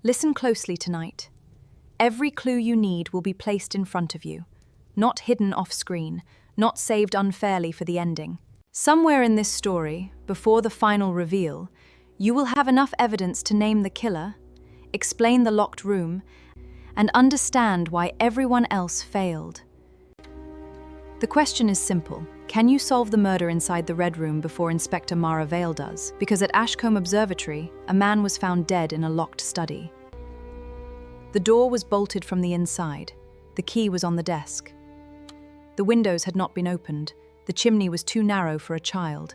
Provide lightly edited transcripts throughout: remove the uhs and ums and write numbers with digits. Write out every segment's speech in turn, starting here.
Listen closely tonight. Every clue you need will be placed in front of you, not hidden off-screen, not saved unfairly for the ending. Somewhere in this story, before the final reveal, you will have enough evidence to name the killer, explain the locked room, and understand why everyone else failed. The question is simple. Can you solve the murder inside the Red Room before Inspector Mara Vale does? Because at Ashcombe Observatory, a man was found dead in a locked study. The door was bolted from the inside. The key was on the desk. The windows had not been opened. The chimney was too narrow for a child.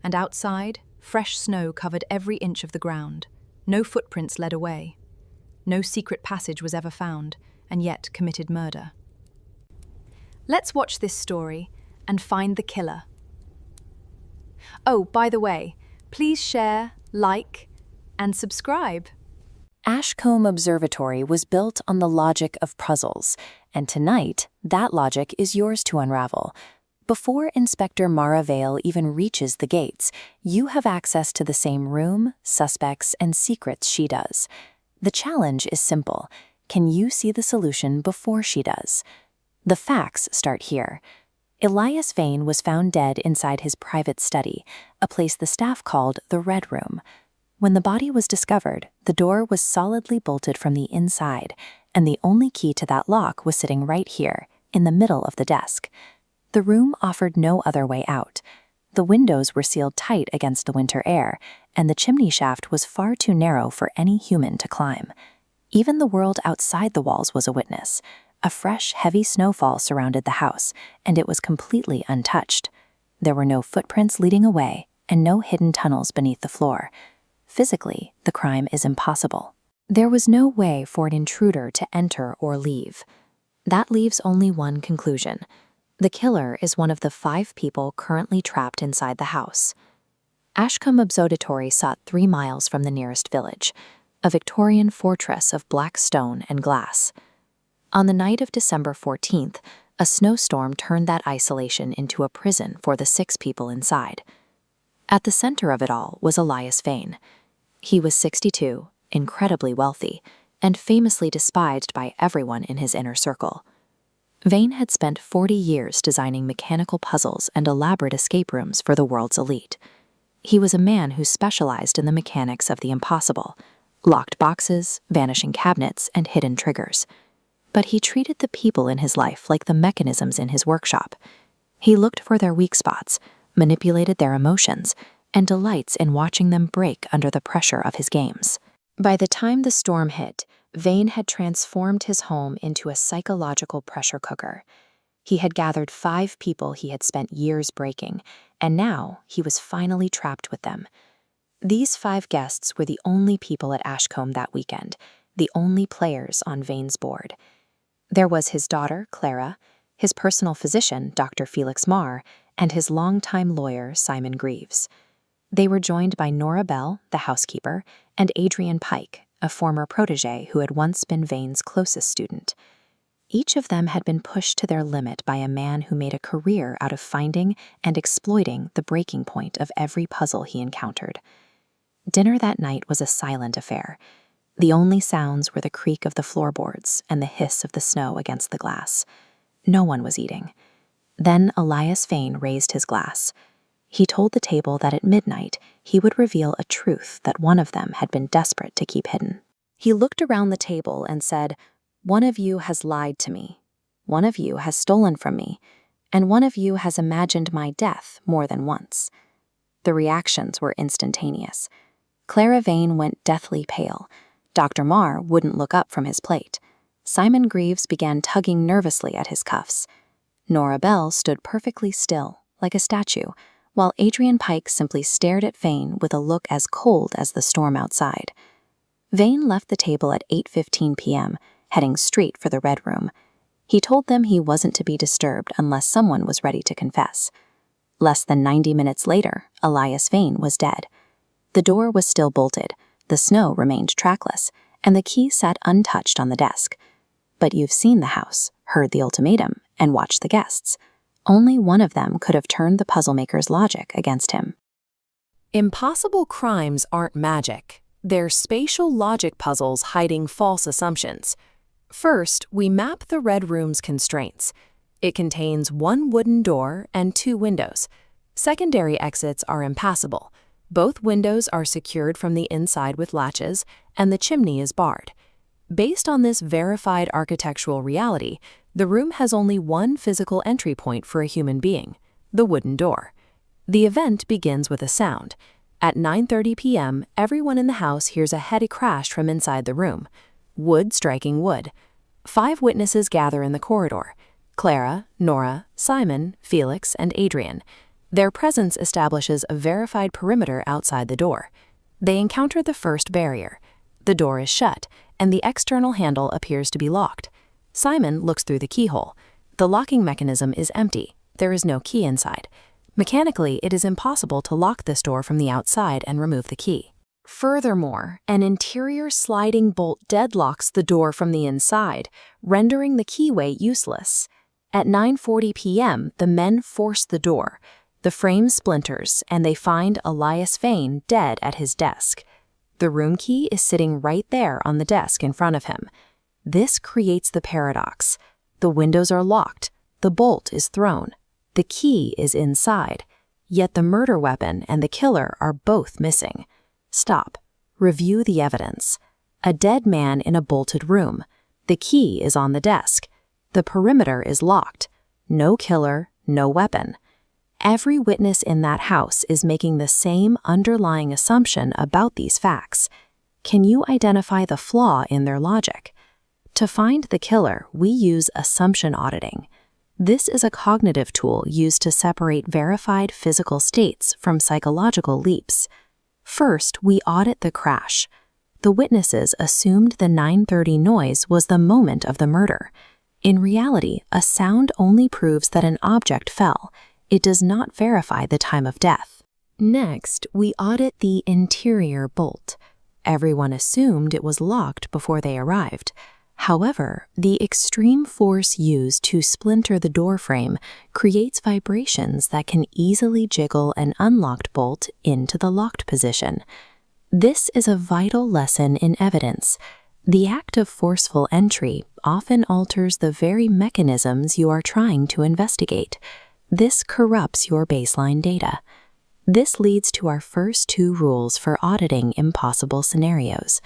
And outside, fresh snow covered every inch of the ground. No footprints led away. No secret passage was ever found, and yet committed murder. Let's watch this story and find the killer. Oh, by the way, please share, like, and subscribe. Ashcombe Observatory was built on the logic of puzzles, and tonight, that logic is yours to unravel. Before Inspector Mara Vale even reaches the gates, you have access to the same room, suspects, and secrets she does. The challenge is simple. Can you see the solution before she does? The facts start here. Elias Vane was found dead inside his private study, a place the staff called the Red Room. When the body was discovered, the door was solidly bolted from the inside, and the only key to that lock was sitting right here, in the middle of the desk. The room offered no other way out. The windows were sealed tight against the winter air, and the chimney shaft was far too narrow for any human to climb. Even the world outside the walls was a witness. A fresh, heavy snowfall surrounded the house, and it was completely untouched. There were no footprints leading away, and no hidden tunnels beneath the floor. Physically, the crime is impossible. There was no way for an intruder to enter or leave. That leaves only one conclusion. The killer is one of the 5 people currently trapped inside the house. Ashcombe Observatory sat 3 miles from the nearest village, a Victorian fortress of black stone and glass. On the night of December 14th, a snowstorm turned that isolation into a prison for the 6 people inside. At the center of it all was Elias Vane. He was 62, incredibly wealthy, and famously despised by everyone in his inner circle. Vane had spent 40 years designing mechanical puzzles and elaborate escape rooms for the world's elite. He was a man who specialized in the mechanics of the impossible, locked boxes, vanishing cabinets, and hidden triggers. But he treated the people in his life like the mechanisms in his workshop. He looked for their weak spots, manipulated their emotions, and delights in watching them break under the pressure of his games. By the time the storm hit, Vane had transformed his home into a psychological pressure cooker. He had gathered 5 people he had spent years breaking, and now he was finally trapped with them. These 5 guests were the only people at Ashcombe that weekend, the only players on Vane's board. There was his daughter, Clara, his personal physician, Dr. Felix Marr, and his longtime lawyer, Simon Greaves. They were joined by Nora Bell, the housekeeper, and Adrian Pike, a former protege who had once been Vane's closest student. Each of them had been pushed to their limit by a man who made a career out of finding and exploiting the breaking point of every puzzle he encountered. Dinner that night was a silent affair. The only sounds were the creak of the floorboards and the hiss of the snow against the glass. No one was eating. Then Elias Vane raised his glass. He told the table that at midnight he would reveal a truth that one of them had been desperate to keep hidden. He looked around the table and said, "One of you has lied to me. One of you has stolen from me. And one of you has imagined my death more than once." The reactions were instantaneous. Clara Vane went deathly pale. Dr. Marr wouldn't look up from his plate. Simon Greaves began tugging nervously at his cuffs. Nora Bell stood perfectly still, like a statue, while Adrian Pike simply stared at Vane with a look as cold as the storm outside. Vane left the table at 8:15 p.m., heading straight for the Red Room. He told them he wasn't to be disturbed unless someone was ready to confess. Less than 90 minutes later, Elias Vane was dead. The door was still bolted, the snow remained trackless, and the key sat untouched on the desk. But you've seen the house, heard the ultimatum, and watched the guests. Only one of them could have turned the puzzle maker's logic against him. Impossible crimes aren't magic. They're spatial logic puzzles hiding false assumptions. First, we map the Red Room's constraints. It contains one wooden door and two windows. Secondary exits are impassable. Both windows are secured from the inside with latches, and the chimney is barred. Based on this verified architectural reality, the room has only one physical entry point for a human being, the wooden door. The event begins with a sound. At 9:30 p.m., everyone in the house hears a heavy crash from inside the room. Wood striking wood. 5 witnesses gather in the corridor: Clara, Nora, Simon, Felix, and Adrian. Their presence establishes a verified perimeter outside the door. They encounter the first barrier. The door is shut, and the external handle appears to be locked. Simon looks through the keyhole. The locking mechanism is empty. There is no key inside. Mechanically, it is impossible to lock this door from the outside and remove the key. Furthermore, an interior sliding bolt deadlocks the door from the inside, rendering the keyway useless. At 9:40 p.m., the men force the door. The frame splinters, and they find Elias Vane dead at his desk. The room key is sitting right there on the desk in front of him. This creates the paradox. The windows are locked. The bolt is thrown. The key is inside. Yet the murder weapon and the killer are both missing. Stop. Review the evidence. A dead man in a bolted room. The key is on the desk. The perimeter is locked. No killer, no weapon. Every witness in that house is making the same underlying assumption about these facts. Can you identify the flaw in their logic? To find the killer, we use assumption auditing. This is a cognitive tool used to separate verified physical states from psychological leaps. First, we audit the crash. The witnesses assumed the 9:30 noise was the moment of the murder. In reality, a sound only proves that an object fell. It does not verify the time of death. Next, we audit the interior bolt. Everyone assumed it was locked before they arrived. However, the extreme force used to splinter the door frame creates vibrations that can easily jiggle an unlocked bolt into the locked position. This is a vital lesson in evidence. The act of forceful entry often alters the very mechanisms you are trying to investigate. This corrupts your baseline data. This leads to our first 2 rules for auditing impossible scenarios.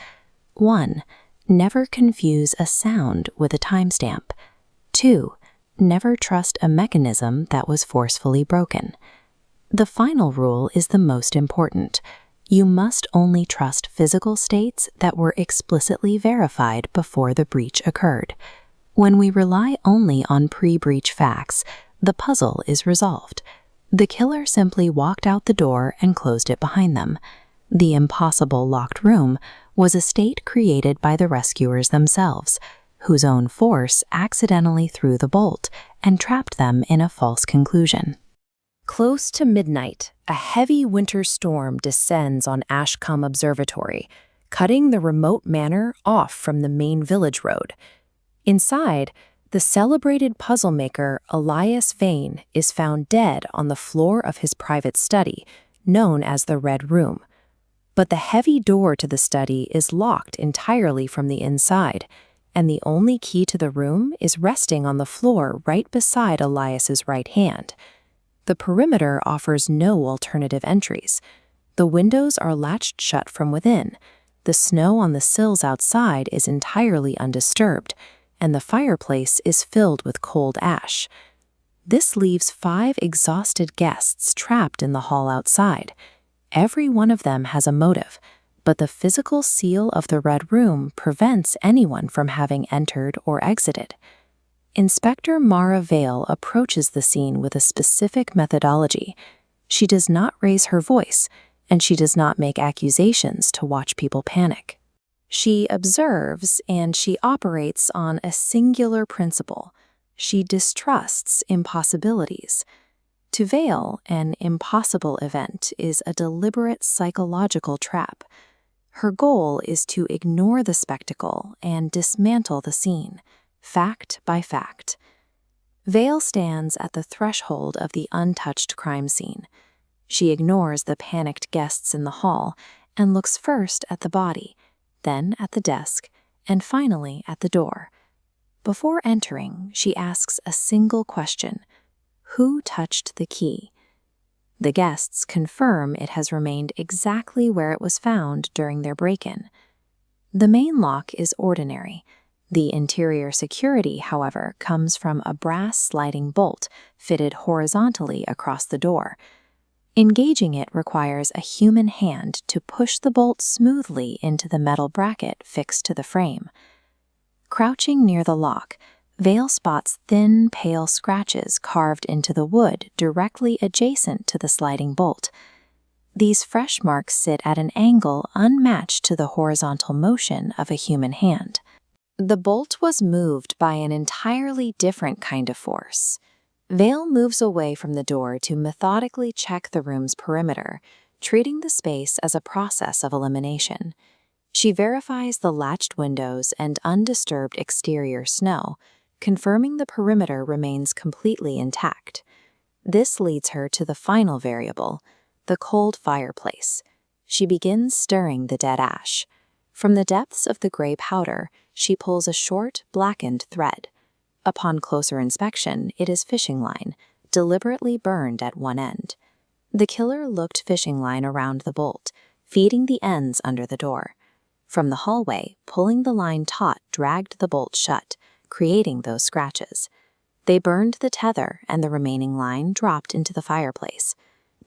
1. Never confuse a sound with a timestamp. 2. Never trust a mechanism that was forcefully broken. The final rule is the most important. You must only trust physical states that were explicitly verified before the breach occurred. When we rely only on pre-breach facts, the puzzle is resolved. The killer simply walked out the door and closed it behind them. The impossible locked room was a state created by the rescuers themselves, whose own force accidentally threw the bolt and trapped them in a false conclusion. Close to midnight, a heavy winter storm descends on Ashcombe Observatory, cutting the remote manor off from the main village road. Inside, the celebrated puzzle maker Elias Vane is found dead on the floor of his private study, known as the Red Room. But the heavy door to the study is locked entirely from the inside, and the only key to the room is resting on the floor right beside Elias's right hand. The perimeter offers no alternative entries. The windows are latched shut from within. The snow on the sills outside is entirely undisturbed, and the fireplace is filled with cold ash. This leaves 5 exhausted guests trapped in the hall outside. Every one of them has a motive, but the physical seal of the Red Room prevents anyone from having entered or exited. Inspector Mara Vale approaches the scene with a specific methodology. She does not raise her voice, and she does not make accusations to watch people panic. She observes and she operates on a singular principle. She distrusts impossibilities. To Vale, an impossible event is a deliberate psychological trap. Her goal is to ignore the spectacle and dismantle the scene, fact by fact. Vale stands at the threshold of the untouched crime scene. She ignores the panicked guests in the hall and looks first at the body, then at the desk, and finally at the door. Before entering, she asks a single question: who touched the key? The guests confirm it has remained exactly where it was found during their break-in. The main lock is ordinary. The interior security, however, comes from a brass sliding bolt fitted horizontally across the door. Engaging it requires a human hand to push the bolt smoothly into the metal bracket fixed to the frame. Crouching near the lock, Vale spots thin, pale scratches carved into the wood directly adjacent to the sliding bolt. These fresh marks sit at an angle unmatched to the horizontal motion of a human hand. The bolt was moved by an entirely different kind of force. Vale moves away from the door to methodically check the room's perimeter, treating the space as a process of elimination. She verifies the latched windows and undisturbed exterior snow, confirming the perimeter remains completely intact. This leads her to the final variable, the cold fireplace. She begins stirring the dead ash. From the depths of the gray powder, she pulls a short, blackened thread. Upon closer inspection, it is fishing line, deliberately burned at one end. The killer looped fishing line around the bolt, feeding the ends under the door. From the hallway, pulling the line taut dragged the bolt shut, creating those scratches. They burned the tether, and the remaining line dropped into the fireplace.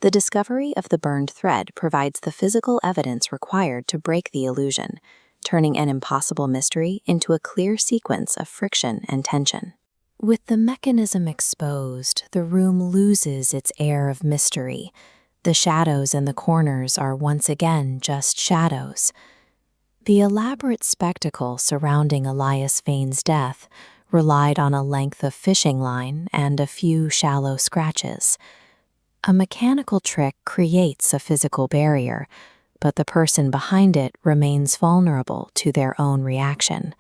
The discovery of the burned thread provides the physical evidence required to break the illusion, turning an impossible mystery into a clear sequence of friction and tension. With the mechanism exposed, the room loses its air of mystery. The shadows in the corners are once again just shadows. The elaborate spectacle surrounding Elias Vane's death relied on a length of fishing line and a few shallow scratches. A mechanical trick creates a physical barrier, but the person behind it remains vulnerable to their own reaction.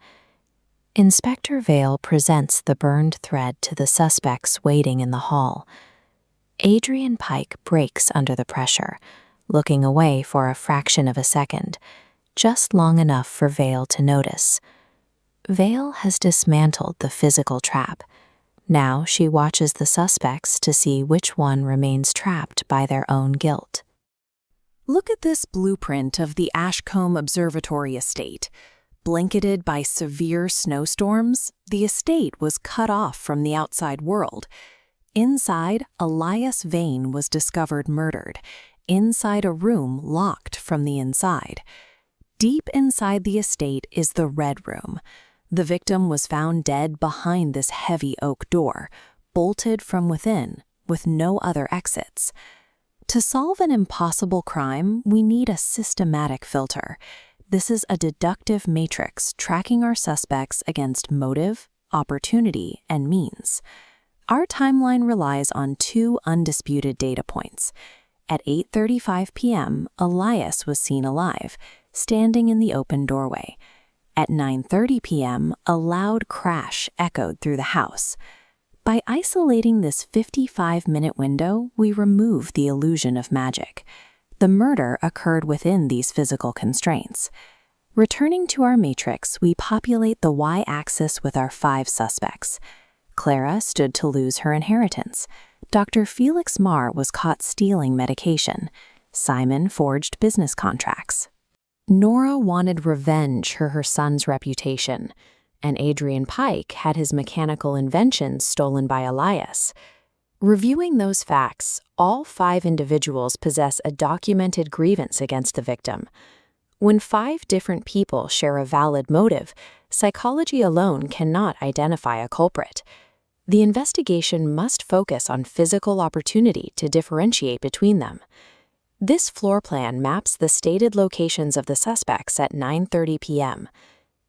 Inspector Vale presents the burned thread to the suspects waiting in the hall. Adrian Pike breaks under the pressure, looking away for a fraction of a second, just long enough for Vale to notice. Vale has dismantled the physical trap. Now she watches the suspects to see which one remains trapped by their own guilt. Look at this blueprint of the Ashcombe Observatory estate. Blanketed by severe snowstorms, the estate was cut off from the outside world. Inside, Elias Vane was discovered murdered, inside a room locked from the inside. Deep inside the estate is the Red Room. The victim was found dead behind this heavy oak door, bolted from within, with no other exits. To solve an impossible crime, we need a systematic filter. This is a deductive matrix tracking our suspects against motive, opportunity, and means. Our timeline relies on two undisputed data points. At 8:35 p.m., Elias was seen alive, standing in the open doorway. At 9:30 p.m., a loud crash echoed through the house. By isolating this 55-minute window, we remove the illusion of magic. The murder occurred within these physical constraints. Returning to our matrix, we populate the y-axis with our 5 suspects. Clara stood to lose her inheritance. Dr. Felix Marr was caught stealing medication. Simon forged business contracts. Nora wanted revenge for her son's reputation, and Adrian Pike had his mechanical inventions stolen by Elias. Reviewing those facts, all 5 individuals possess a documented grievance against the victim. When 5 different people share a valid motive, psychology alone cannot identify a culprit. The investigation must focus on physical opportunity to differentiate between them. This floor plan maps the stated locations of the suspects at 9:30 p.m.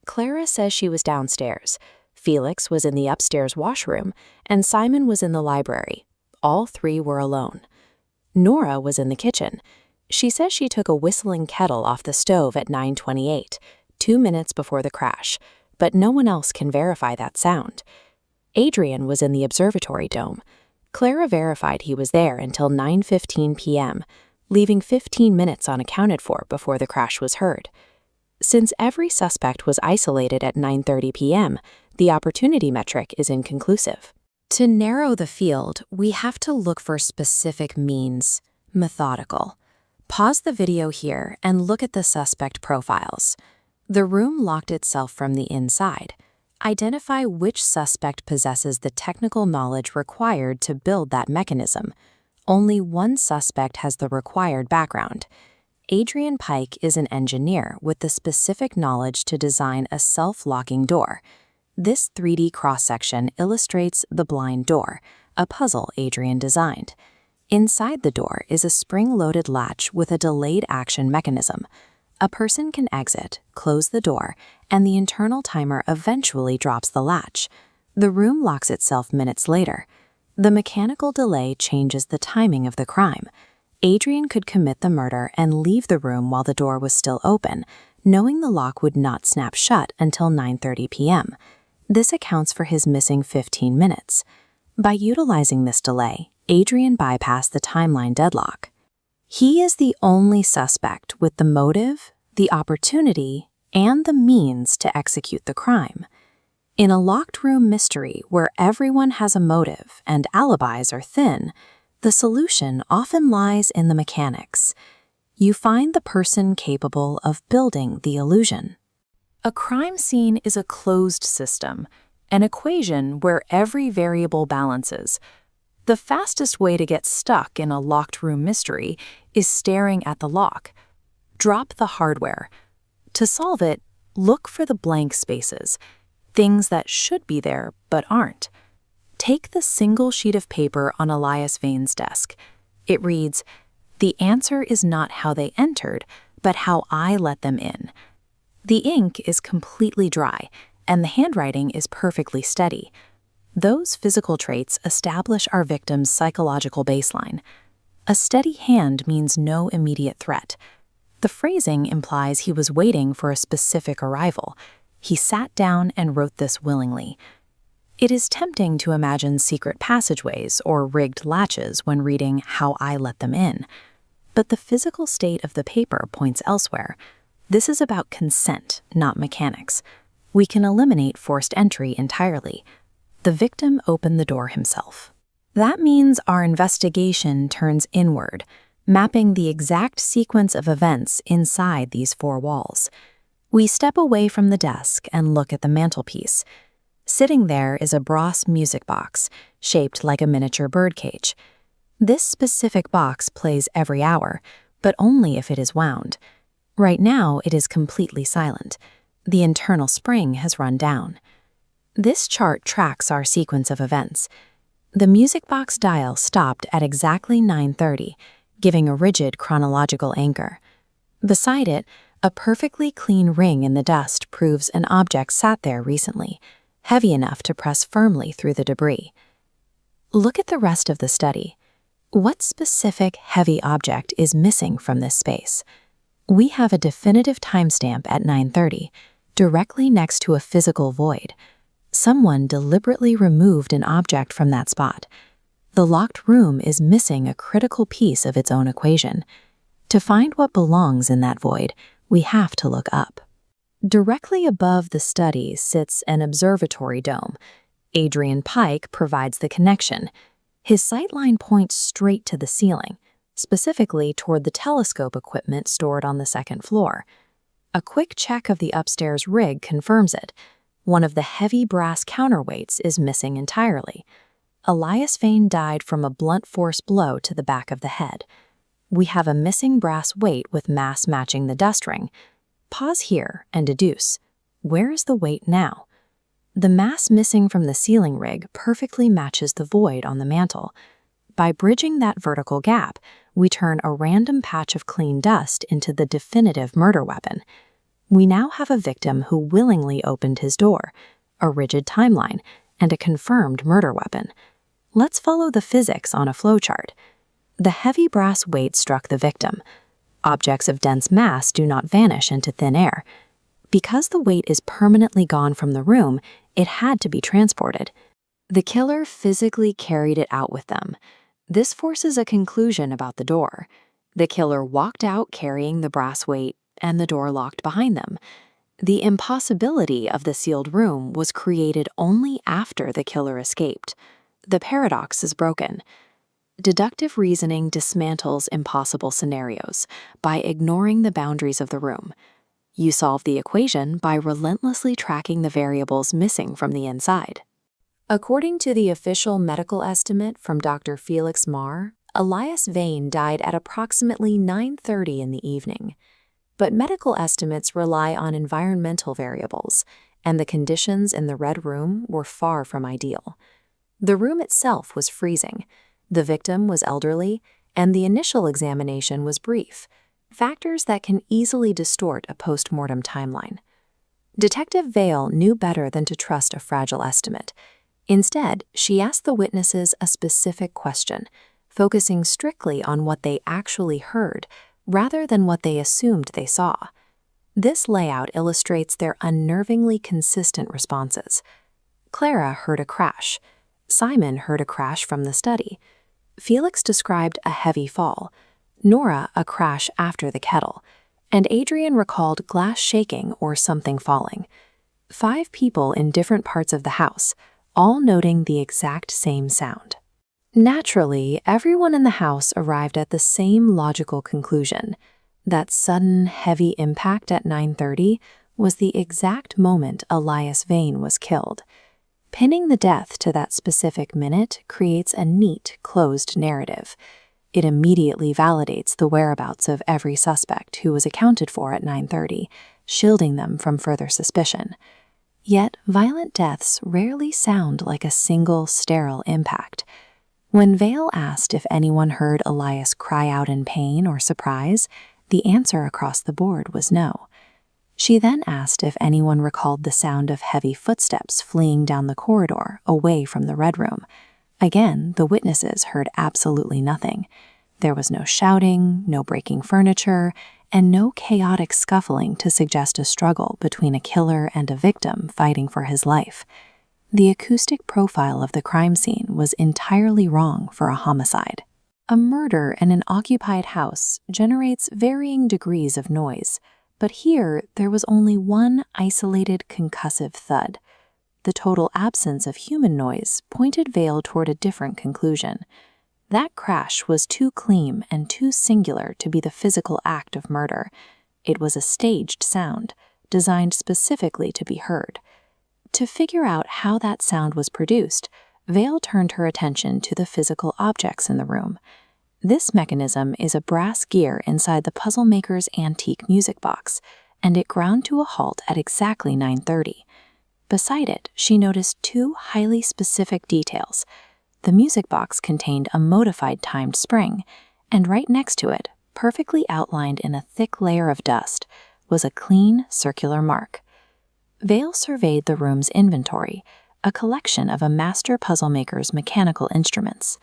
Clara says she was downstairs, Felix was in the upstairs washroom, and Simon was in the library. All 3 were alone. Nora was in the kitchen. She says she took a whistling kettle off the stove at 9:28, 2 minutes before the crash, but no one else can verify that sound. Adrian was in the observatory dome. Clara verified he was there until 9:15 p.m., leaving 15 minutes unaccounted for before the crash was heard. Since every suspect was isolated at 9:30 p.m., the opportunity metric is inconclusive. To narrow the field, we have to look for specific means, methodical. Pause the video here and look at the suspect profiles. The room locked itself from the inside. Identify which suspect possesses the technical knowledge required to build that mechanism. Only one suspect has the required background. Adrian Pike is an engineer with the specific knowledge to design a self-locking door. This 3D cross-section illustrates the blind door, a puzzle Adrian designed. Inside the door is a spring-loaded latch with a delayed action mechanism. A person can exit, close the door, and the internal timer eventually drops the latch. The room locks itself minutes later. The mechanical delay changes the timing of the crime. Adrian could commit the murder and leave the room while the door was still open, knowing the lock would not snap shut until 9:30 p.m. This accounts for his missing 15 minutes. By utilizing this delay, Adrian bypassed the timeline deadlock. He is the only suspect with the motive, the opportunity, and the means to execute the crime. In a locked room mystery where everyone has a motive and alibis are thin, the solution often lies in the mechanics. You find the person capable of building the illusion. A crime scene is a closed system, an equation where every variable balances. The fastest way to get stuck in a locked room mystery is staring at the lock. Drop the hardware. To solve it, look for the blank spaces, things that should be there but aren't. Take the single sheet of paper on Elias Vane's desk. It reads, "The answer is not how they entered, but how I let them in." The ink is completely dry, and the handwriting is perfectly steady. Those physical traits establish our victim's psychological baseline. A steady hand means no immediate threat. The phrasing implies he was waiting for a specific arrival. He sat down and wrote this willingly. It is tempting to imagine secret passageways or rigged latches when reading "How I Let Them In." But the physical state of the paper points elsewhere. This is about consent, not mechanics. We can eliminate forced entry entirely. The victim opened the door himself. That means our investigation turns inward, mapping the exact sequence of events inside these four walls. We step away from the desk and look at the mantelpiece. Sitting there is a brass music box, shaped like a miniature birdcage. This specific box plays every hour, but only if it is wound. Right now, it is completely silent. The internal spring has run down. This chart tracks our sequence of events. The music box dial stopped at exactly 9:30, giving a rigid chronological anchor. Beside it, a perfectly clean ring in the dust proves an object sat there recently, heavy enough to press firmly through the debris. Look at the rest of the study. What specific heavy object is missing from this space? We have a definitive timestamp at 9:30, directly next to a physical void. Someone deliberately removed an object from that spot. The locked room is missing a critical piece of its own equation. To find what belongs in that void, we have to look up. Directly above the study sits an observatory dome. Adrian Pike provides the connection. His sightline points straight to the ceiling, specifically toward the telescope equipment stored on the second floor. A quick check of the upstairs rig confirms it. One of the heavy brass counterweights is missing entirely. Elias Vane died from a blunt force blow to the back of the head. We have a missing brass weight with mass matching the dust ring. Pause here and deduce. Where is the weight now? The mass missing from the ceiling rig perfectly matches the void on the mantel. By bridging that vertical gap, we turn a random patch of clean dust into the definitive murder weapon. We now have a victim who willingly opened his door, a rigid timeline, and a confirmed murder weapon. Let's follow the physics on a flowchart. The heavy brass weight struck the victim. Objects of dense mass do not vanish into thin air. Because the weight is permanently gone from the room, it had to be transported. The killer physically carried it out with them. This forces a conclusion about the door. The killer walked out carrying the brass weight, and the door locked behind them. The impossibility of the sealed room was created only after the killer escaped. The paradox is broken. Deductive reasoning dismantles impossible scenarios by ignoring the boundaries of the room. You solve the equation by relentlessly tracking the variables missing from the inside. According to the official medical estimate from Dr. Felix Marr, Elias Vane died at approximately 9:30 in the evening. But medical estimates rely on environmental variables, and the conditions in the Red Room were far from ideal. The room itself was freezing, the victim was elderly, and the initial examination was brief, factors that can easily distort a post-mortem timeline. Detective Vale knew better than to trust a fragile estimate. Instead, she asked the witnesses a specific question, focusing strictly on what they actually heard, rather than what they assumed they saw. This layout illustrates their unnervingly consistent responses. Clara heard a crash. Simon heard a crash from the study. Felix described a heavy fall. Nora a crash after the kettle. And Adrian recalled glass shaking or something falling. 5 people in different parts of the house, all noting the exact same sound. Naturally, everyone in the house arrived at the same logical conclusion. That sudden, heavy impact at 9:30 was the exact moment Elias Vane was killed. Pinning the death to that specific minute creates a neat, closed narrative. It immediately validates the whereabouts of every suspect who was accounted for at 9:30, shielding them from further suspicion. Yet, violent deaths rarely sound like a single, sterile impact. When Vale asked if anyone heard Elias cry out in pain or surprise, the answer across the board was no. She then asked if anyone recalled the sound of heavy footsteps fleeing down the corridor away from the Red Room. Again, the witnesses heard absolutely nothing. There was no shouting, no breaking furniture, and no chaotic scuffling to suggest a struggle between a killer and a victim fighting for his life. The acoustic profile of the crime scene was entirely wrong for a homicide. A murder in an occupied house generates varying degrees of noise, but here there was only one isolated concussive thud. The total absence of human noise pointed Vale toward a different conclusion. That crash was too clean and too singular to be the physical act of murder. It was a staged sound, designed specifically to be heard. To figure out how that sound was produced, Vale turned her attention to the physical objects in the room. This mechanism is a brass gear inside the puzzle maker's antique music box, and it ground to a halt at exactly 9:30. Beside it, she noticed 2 highly specific details. The music box contained a modified timed spring, and right next to it, perfectly outlined in a thick layer of dust, was a clean, circular mark. Vale surveyed the room's inventory, a collection of a master puzzle maker's mechanical instruments.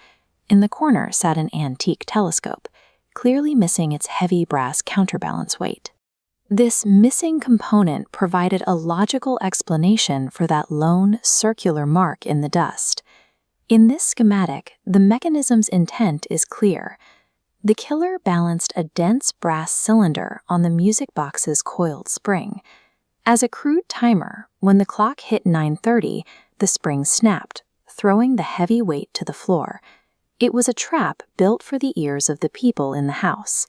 In the corner sat an antique telescope, clearly missing its heavy brass counterbalance weight. This missing component provided a logical explanation for that lone, circular mark in the dust. In this schematic, the mechanism's intent is clear. The killer balanced a dense brass cylinder on the music box's coiled spring. As a crude timer, when the clock hit 9:30, the spring snapped, throwing the heavy weight to the floor. It was a trap built for the ears of the people in the house.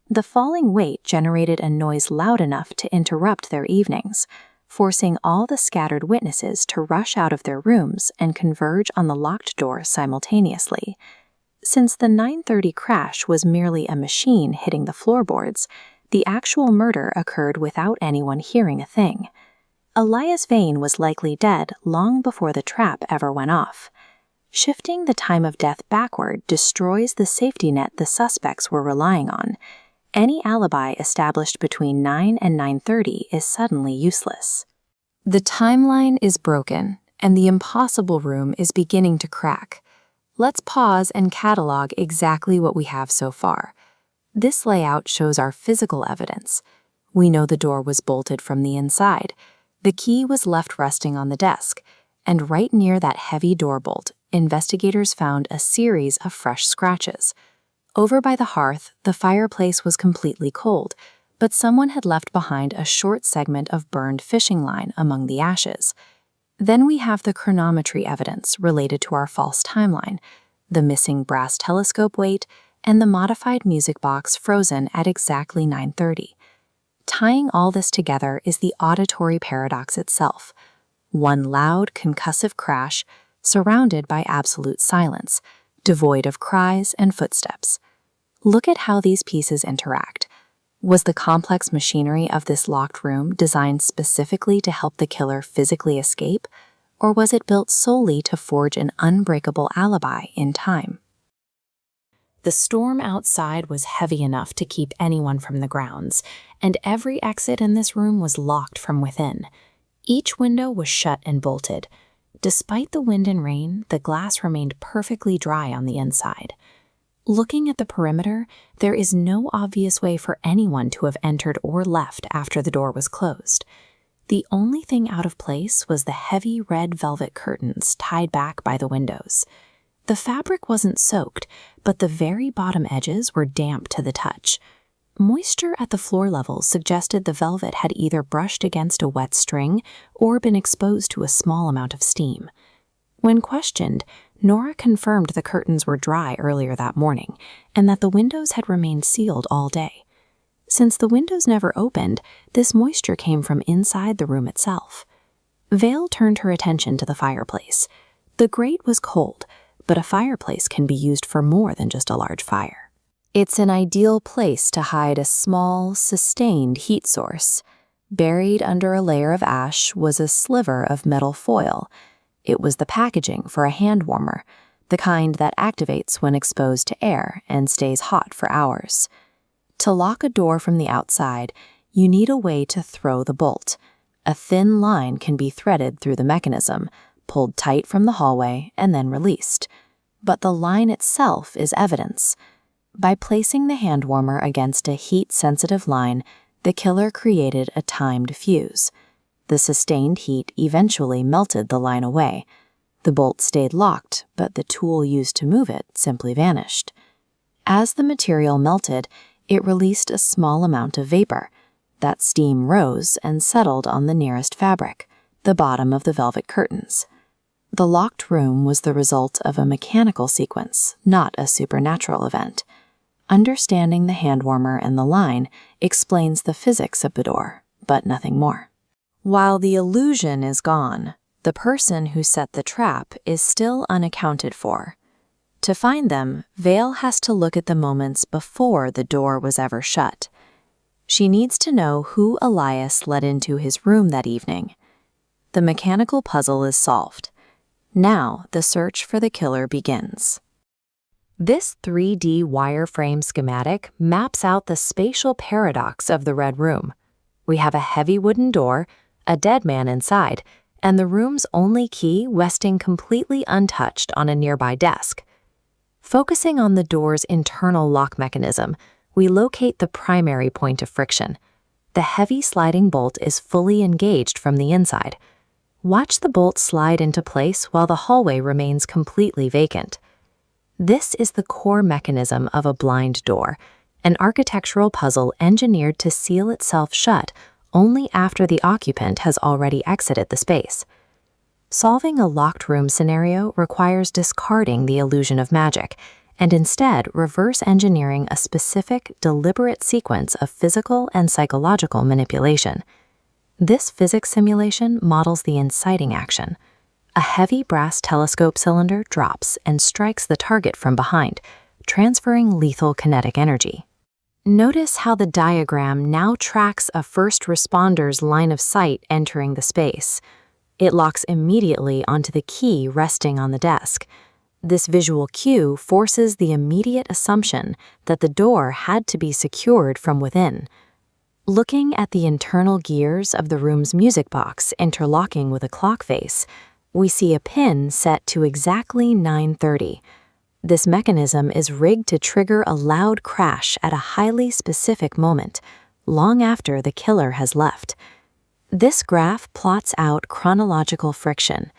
The falling weight generated a noise loud enough to interrupt their evenings, forcing all the scattered witnesses to rush out of their rooms and converge on the locked door simultaneously. Since the 9:30 crash was merely a machine hitting the floorboards, the actual murder occurred without anyone hearing a thing. Elias Vane was likely dead long before the trap ever went off. Shifting the time of death backward destroys the safety net the suspects were relying on. Any alibi established between 9 and 9:30 is suddenly useless. The timeline is broken, and the impossible room is beginning to crack. Let's pause and catalog exactly what we have so far. This layout shows our physical evidence. We know the door was bolted from the inside. The key was left resting on the desk, and right near that heavy door bolt, investigators found a series of fresh scratches. Over by the hearth, the fireplace was completely cold, but someone had left behind a short segment of burned fishing line among the ashes. Then we have the chronometry evidence related to our false timeline, the missing brass telescope weight, and the modified music box frozen at exactly 9:30. Tying all this together is the auditory paradox itself. One loud, concussive crash surrounded by absolute silence, devoid of cries and footsteps. Look at how these pieces interact. Was the complex machinery of this locked room designed specifically to help the killer physically escape, or was it built solely to forge an unbreakable alibi in time? The storm outside was heavy enough to keep anyone from the grounds, and every exit in this room was locked from within. Each window was shut and bolted. Despite the wind and rain, the glass remained perfectly dry on the inside. Looking at the perimeter, there is no obvious way for anyone to have entered or left after the door was closed. The only thing out of place was the heavy red velvet curtains tied back by the windows. The fabric wasn't soaked, but the very bottom edges were damp to the touch. Moisture at the floor level suggested the velvet had either brushed against a wet string or been exposed to a small amount of steam. When questioned, Nora confirmed the curtains were dry earlier that morning and that the windows had remained sealed all day. Since the windows never opened, this moisture came from inside the room itself. Vale turned her attention to the fireplace. The grate was cold, but a fireplace can be used for more than just a large fire. It's an ideal place to hide a small, sustained heat source. Buried under a layer of ash was a sliver of metal foil. It was the packaging for a hand warmer, the kind that activates when exposed to air and stays hot for hours. To lock a door from the outside, you need a way to throw the bolt. A thin line can be threaded through the mechanism, pulled tight from the hallway, and then released. But the line itself is evidence. By placing the hand warmer against a heat-sensitive line, the killer created a timed fuse. The sustained heat eventually melted the line away. The bolt stayed locked, but the tool used to move it simply vanished. As the material melted, it released a small amount of vapor. That steam rose and settled on the nearest fabric, the bottom of the velvet curtains. The locked room was the result of a mechanical sequence, not a supernatural event. Understanding the hand warmer and the line explains the physics of the door, but nothing more. While the illusion is gone, the person who set the trap is still unaccounted for. To find them, Vale has to look at the moments before the door was ever shut. She needs to know who Elias let into his room that evening. The mechanical puzzle is solved. Now the search for the killer begins. This 3D wireframe schematic maps out the spatial paradox of the Red Room. We have a heavy wooden door, a dead man inside, and the room's only key resting completely untouched on a nearby desk. Focusing on the door's internal lock mechanism, we locate the primary point of friction. The heavy sliding bolt is fully engaged from the inside. Watch the bolt slide into place while the hallway remains completely vacant. This is the core mechanism of a blind door, an architectural puzzle engineered to seal itself shut only after the occupant has already exited the space. Solving a locked room scenario requires discarding the illusion of magic and instead reverse engineering a specific, deliberate sequence of physical and psychological manipulation. This physics simulation models the inciting action. A heavy brass telescope cylinder drops and strikes the target from behind, transferring lethal kinetic energy. Notice how the diagram now tracks a first responder's line of sight entering the space. It locks immediately onto the key resting on the desk. This visual cue forces the immediate assumption that the door had to be secured from within. Looking at the internal gears of the room's music box interlocking with a clock face, we see a pin set to exactly 9:30. This mechanism is rigged to trigger a loud crash at a highly specific moment, long after the killer has left. This graph plots out chronological friction,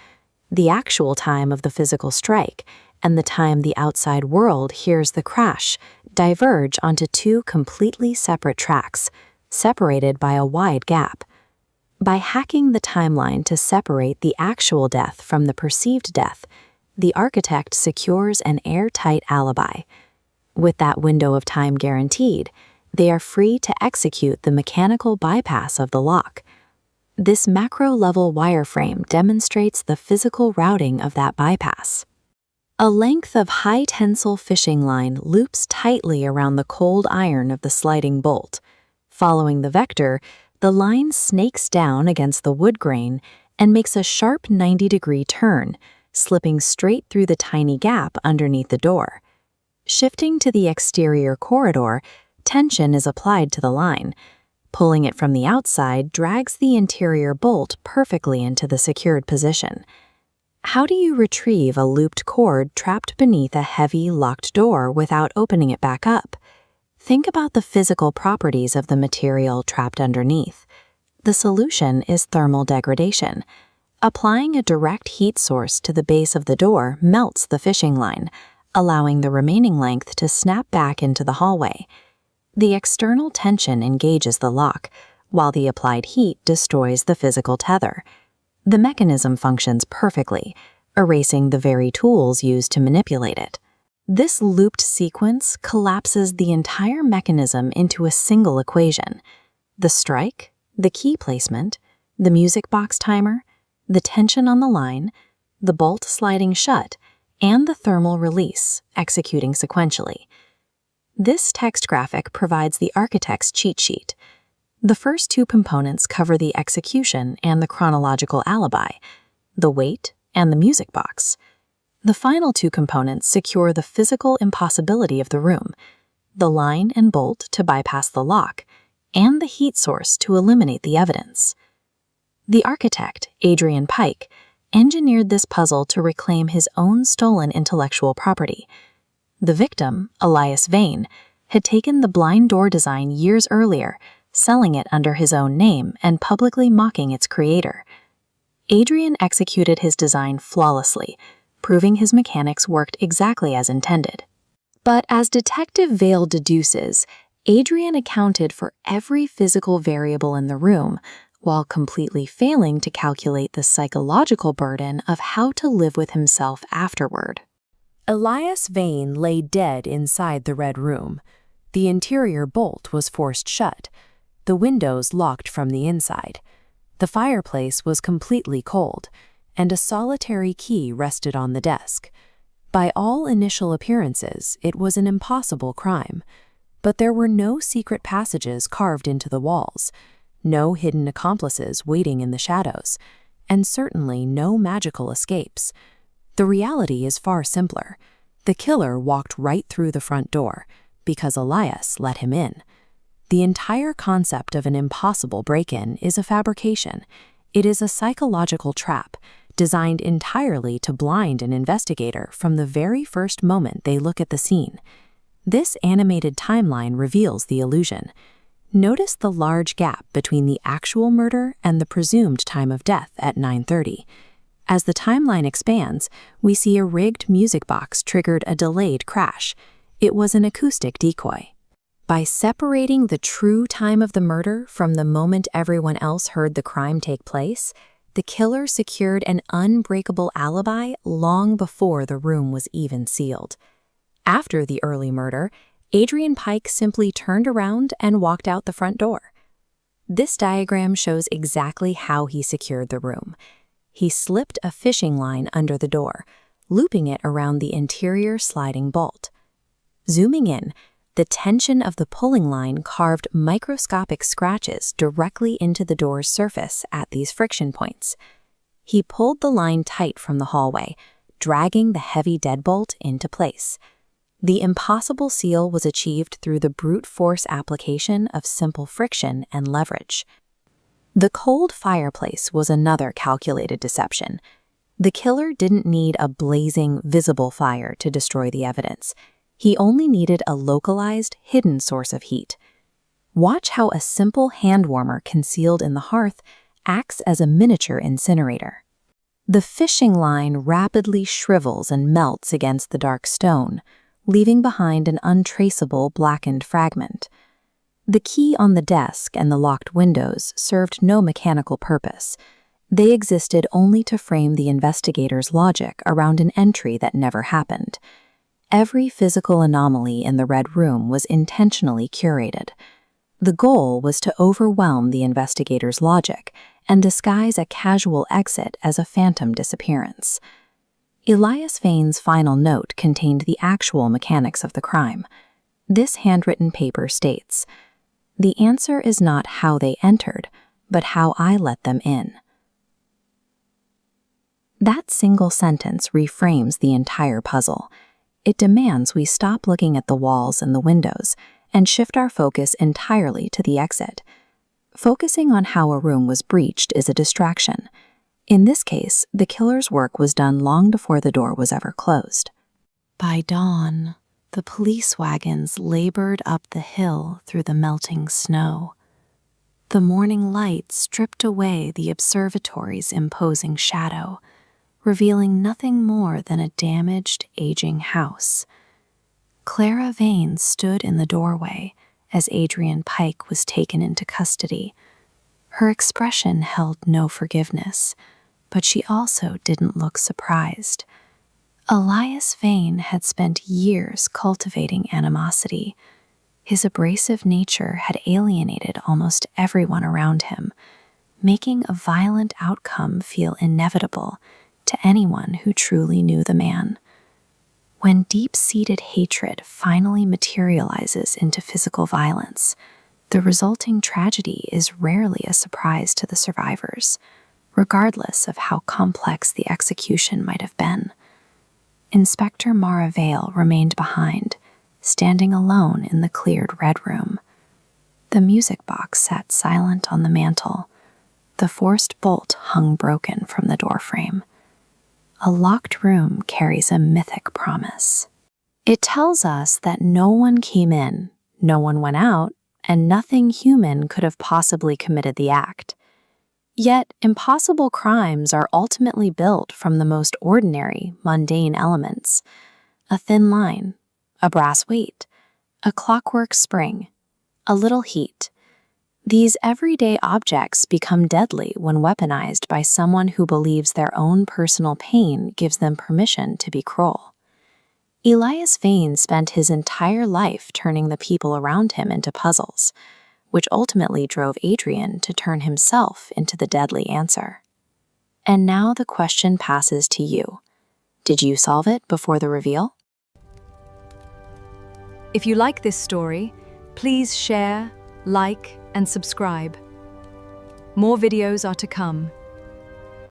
the actual time of the physical strike, and the time the outside world hears the crash diverge onto two completely separate tracks, separated by a wide gap. By hacking the timeline to separate the actual death from the perceived death, the architect secures an airtight alibi. With that window of time guaranteed, they are free to execute the mechanical bypass of the lock. This macro-level wireframe demonstrates the physical routing of that bypass. A length of high-tensile fishing line loops tightly around the cold iron of the sliding bolt. Following the vector, the line snakes down against the wood grain and makes a sharp 90-degree turn, slipping straight through the tiny gap underneath the door. Shifting to the exterior corridor, tension is applied to the line. Pulling it from the outside drags the interior bolt perfectly into the secured position. How do you retrieve a looped cord trapped beneath a heavy, locked door without opening it back up? Think about the physical properties of the material trapped underneath. The solution is thermal degradation. Applying a direct heat source to the base of the door melts the fishing line, allowing the remaining length to snap back into the hallway. The external tension engages the lock, while the applied heat destroys the physical tether. The mechanism functions perfectly, erasing the very tools used to manipulate it. This looped sequence collapses the entire mechanism into a single equation. The strike, the key placement, the music box timer, the tension on the line, the bolt sliding shut, and the thermal release, executing sequentially. This text graphic provides the architect's cheat sheet. The first two components cover the execution and the chronological alibi, the weight and the music box. The final two components secure the physical impossibility of the room, the line and bolt to bypass the lock, and the heat source to eliminate the evidence. The architect, Adrian Pike, engineered this puzzle to reclaim his own stolen intellectual property. The victim, Elias Vane, had taken the blind door design years earlier, selling it under his own name and publicly mocking its creator. Adrian executed his design flawlessly, proving his mechanics worked exactly as intended. But as Detective Vale deduces, Adrian accounted for every physical variable in the room, while completely failing to calculate the psychological burden of how to live with himself afterward. Elias Vane lay dead inside the red room. The interior bolt was forced shut, the windows locked from the inside. The fireplace was completely cold, and a solitary key rested on the desk. By all initial appearances, it was an impossible crime, but there were no secret passages carved into the walls, no hidden accomplices waiting in the shadows, and certainly no magical escapes. The reality is far simpler. The killer walked right through the front door because Elias let him in. The entire concept of an impossible break-in is a fabrication. It is a psychological trap designed entirely to blind an investigator from the very first moment they look at the scene. This animated timeline reveals the illusion. Notice the large gap between the actual murder and the presumed time of death at 9:30. As the timeline expands, we see a rigged music box triggered a delayed crash. It was an acoustic decoy. By separating the true time of the murder from the moment everyone else heard the crime take place, the killer secured an unbreakable alibi long before the room was even sealed. After the early murder, Adrian Pike simply turned around and walked out the front door. This diagram shows exactly how he secured the room. He slipped a fishing line under the door, looping it around the interior sliding bolt. Zooming in, the tension of the pulling line carved microscopic scratches directly into the door's surface at these friction points. He pulled the line tight from the hallway, dragging the heavy deadbolt into place. The impossible seal was achieved through the brute force application of simple friction and leverage. The cold fireplace was another calculated deception. The killer didn't need a blazing, visible fire to destroy the evidence. He only needed a localized, hidden source of heat. Watch how a simple hand warmer concealed in the hearth acts as a miniature incinerator. The fishing line rapidly shrivels and melts against the dark stone, leaving behind an untraceable blackened fragment. The key on the desk and the locked windows served no mechanical purpose. They existed only to frame the investigator's logic around an entry that never happened. Every physical anomaly in the Red Room was intentionally curated. The goal was to overwhelm the investigator's logic and disguise a casual exit as a phantom disappearance. Elias Vane's final note contained the actual mechanics of the crime. This handwritten paper states, "The answer is not how they entered, but how I let them in." That single sentence reframes the entire puzzle. It demands we stop looking at the walls and the windows and shift our focus entirely to the exit. Focusing on how a room was breached is a distraction. In this case, the killer's work was done long before the door was ever closed. By dawn, the police wagons labored up the hill through the melting snow. The morning light stripped away the observatory's imposing shadow, revealing nothing more than a damaged, aging house. Clara Vane stood in the doorway as Adrian Pike was taken into custody. Her expression held no forgiveness, but she also didn't look surprised. Elias Vane had spent years cultivating animosity. His abrasive nature had alienated almost everyone around him, making a violent outcome feel inevitable to anyone who truly knew the man. When deep-seated hatred finally materializes into physical violence, the resulting tragedy is rarely a surprise to the survivors, regardless of how complex the execution might have been. Inspector Mara Vale remained behind, standing alone in the cleared Red Room. The music box sat silent on the mantel. The forced bolt hung broken from the doorframe. A locked room carries a mythic promise. It tells us that no one came in, no one went out, and nothing human could have possibly committed the act. Yet, impossible crimes are ultimately built from the most ordinary, mundane elements. A thin line, a brass weight, a clockwork spring, a little heat. These everyday objects become deadly when weaponized by someone who believes their own personal pain gives them permission to be cruel. Elias Vane spent his entire life turning the people around him into puzzles, which ultimately drove Adrian to turn himself into the deadly answer. And now the question passes to you. Did you solve it before the reveal? If you like this story, please share, like, and subscribe. More videos are to come.